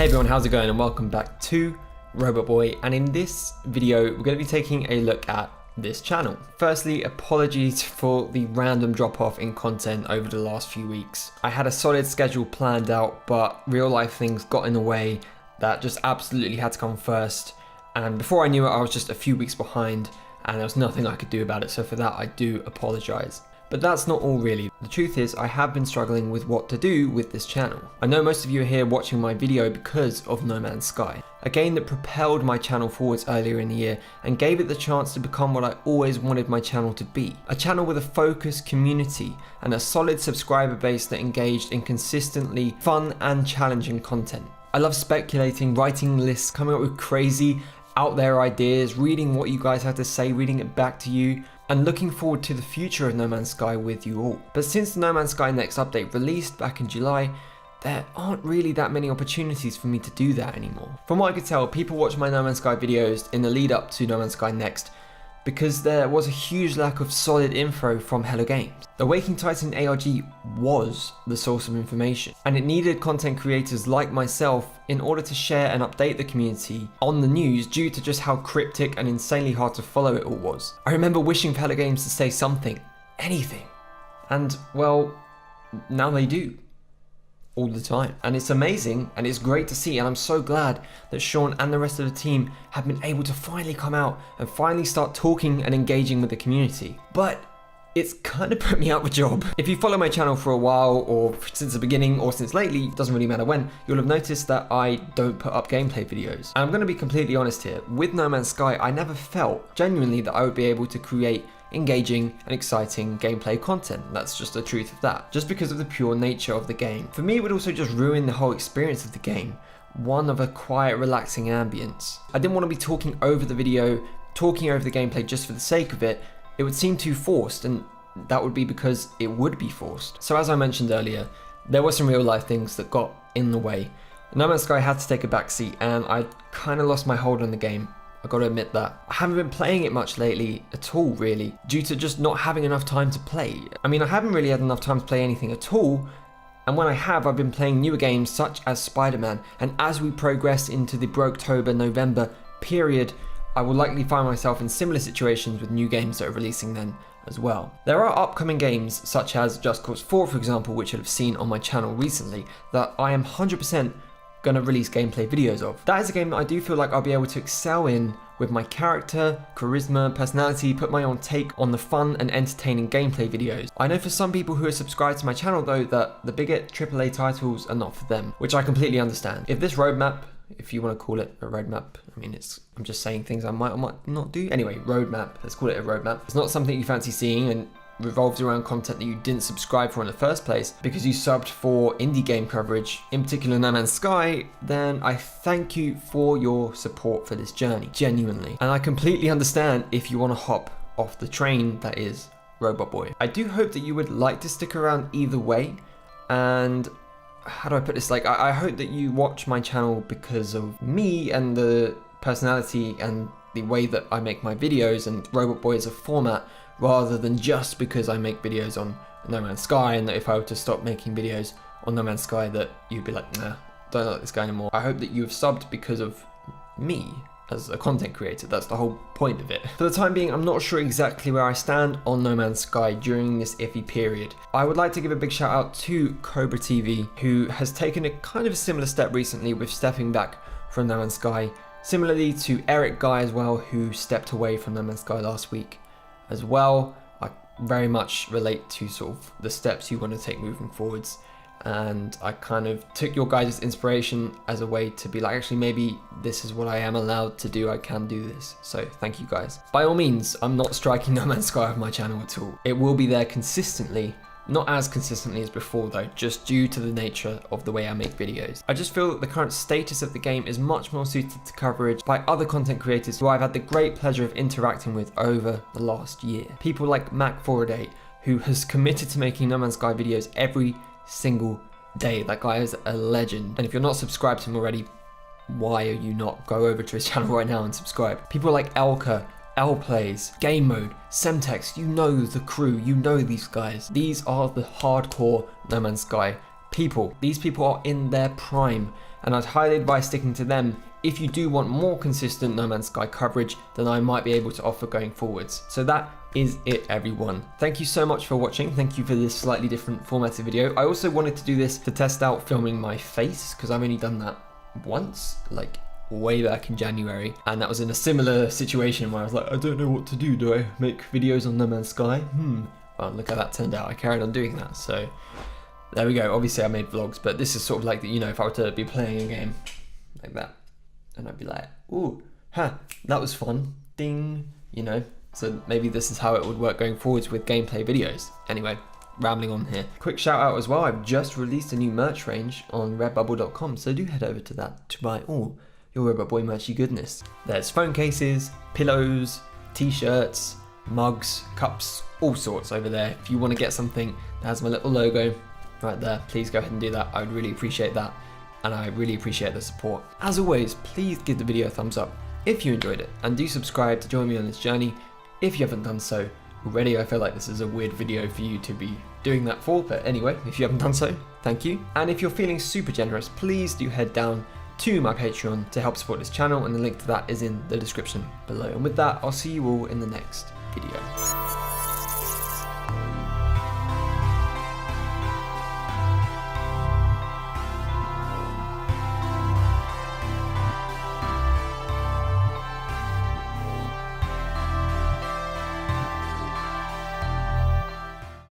Hey everyone, how's it going, and welcome back to ROBOTBOY. And in this video we're going to be taking a look at this channel. Firstly, apologies for the random drop off in content over the last few weeks. I had a solid schedule planned out, but real life things got in the way that just absolutely had to come first, and before I knew it I was just a few weeks behind and there was nothing I could do about it, so for that I do apologize. But that's not all really. The truth is I have been struggling with what to do with this channel. I know most of you are here watching my video because of No Man's Sky, a game that propelled my channel forwards earlier in the year and gave it the chance to become what I always wanted my channel to be. A channel with a focused community and a solid subscriber base that engaged in consistently fun and challenging content. I love speculating, writing lists, coming up with crazy out there ideas, reading what you guys have to say, reading it back to you, and looking forward to the future of No Man's Sky with you all. But since the No Man's Sky Next update released back in July, there aren't really that many opportunities for me to do that anymore. From what I could tell, people watch my No Man's Sky videos in the lead up to No Man's Sky Next because there was a huge lack of solid info from Hello Games. The Waking Titan ARG was the source of information, and it needed content creators like myself in order to share and update the community on the news due to just how cryptic and insanely hard to follow it all was. I remember wishing for Hello Games to say something, anything, and well, now they do. All the time, and it's amazing and it's great to see, and I'm so glad that Sean and the rest of the team have been able to finally come out and finally start talking and engaging with the community. But it's kind of put me out of a job. If you follow my channel for a while, or since the beginning, or since lately, it doesn't really matter when, you'll have noticed that I don't put up gameplay videos. And I'm going to be completely honest here, with No Man's Sky I never felt genuinely that I would be able to create engaging and exciting gameplay content. That's just the truth of that, just because of the pure nature of the game. For me, it would also just ruin the whole experience of the game, one of a quiet, relaxing ambience. I didn't want to be talking over the video, talking over the gameplay just for the sake of it. It would seem too forced, and that would be because it would be forced. So as I mentioned earlier, there were some real life things that got in the way. No Man's Sky had to take a backseat, and I kind of lost my hold on the game. I gotta admit that. I haven't been playing it much lately at all really, due to just not having enough time to play. I mean, I haven't really had enough time to play anything at all, and when I have, I've been playing newer games such as Spider-Man, and as we progress into the October-November period, I will likely find myself in similar situations with new games that are releasing then as well. There are upcoming games such as Just Cause 4, for example, which you'll have seen on my channel recently, that I am 100% gonna release gameplay videos of. That is a game that I do feel like I'll be able to excel in with my character, charisma, personality, put my own take on the fun and entertaining gameplay videos. I know for some people who are subscribed to my channel though that the bigger AAA titles are not for them, which I completely understand. If this roadmap, if you want to call it a roadmap, I mean I'm just saying things I might or might not do. Anyway, roadmap, let's call it a roadmap. It's not something you fancy seeing and revolves around content that you didn't subscribe for in the first place because you subbed for indie game coverage, in particular No Man's Sky, then I thank you for your support for this journey, genuinely. And I completely understand if you want to hop off the train that is ROBOTBOY. I do hope that you would like to stick around either way, and how do I put this, like I hope that you watch my channel because of me and the personality and the way that I make my videos and ROBOTBOY as a format, rather than just because I make videos on No Man's Sky, and that if I were to stop making videos on No Man's Sky that you'd be like, nah, don't like this guy anymore. I hope that you have subbed because of me as a content creator. That's the whole point of it. For the time being, I'm not sure exactly where I stand on No Man's Sky during this iffy period. I would like to give a big shout out to Cobra TV, who has taken a kind of a similar step recently with stepping back from No Man's Sky, similarly to Eric Guy as well, who stepped away from No Man's Sky last week as well. I very much relate to sort of the steps you want to take moving forwards, and I kind of took your guys' inspiration as a way to be like, actually maybe this is what I am allowed to do, I can do this. So thank you guys. By all means, I'm not striking No Man's Sky off my channel at all. It will be there consistently, not as consistently as before though, just due to the nature of the way I make videos. I just feel that the current status of the game is much more suited to coverage by other content creators who I've had the great pleasure of interacting with over the last year. People like FORADAY, who has committed to making No Man's Sky videos every single day. That guy is a legend. And if you're not subscribed to him already, why are you not? Go over to his channel right now and subscribe. People like Elka, L-Plays, Game Mode, Semtex, you know the crew, you know these guys. These are the hardcore No Man's Sky people. These people are in their prime, and I'd highly advise sticking to them if you do want more consistent No Man's Sky coverage than I might be able to offer going forwards. So that is it, everyone. Thank you so much for watching. Thank you for this slightly different formatted video. I also wanted to do this to test out filming my face, because I've only done that once, like way back in January, and that was in a similar situation where I was like, I don't know what to do. Do I make videos on No Man's Sky? Well, look how that turned out. I carried on doing that, so there we go. Obviously I made vlogs, but this is sort of like, you know, if I were to be playing a game like that, and I'd be like, ooh, that was fun, ding, you know. So maybe this is how it would work going forwards with gameplay videos. Anyway, rambling on here. Quick shout out as well, I've just released a new merch range on redbubble.com, so do head over to that to buy all your ROBOTBOY merchy goodness. There's phone cases, pillows, t-shirts, mugs, cups, all sorts over there. If you want to get something that has my little logo right there, please go ahead and do that. I would really appreciate that, and I really appreciate the support. As always, please give the video a thumbs up if you enjoyed it, and do subscribe to join me on this journey if you haven't done so already. I feel like this is a weird video for you to be doing that for, but anyway, if you haven't done so, thank you. And if you're feeling super generous, please do head down to my Patreon to help support this channel, and the link to that is in the description below. And with that, I'll see you all in the next video.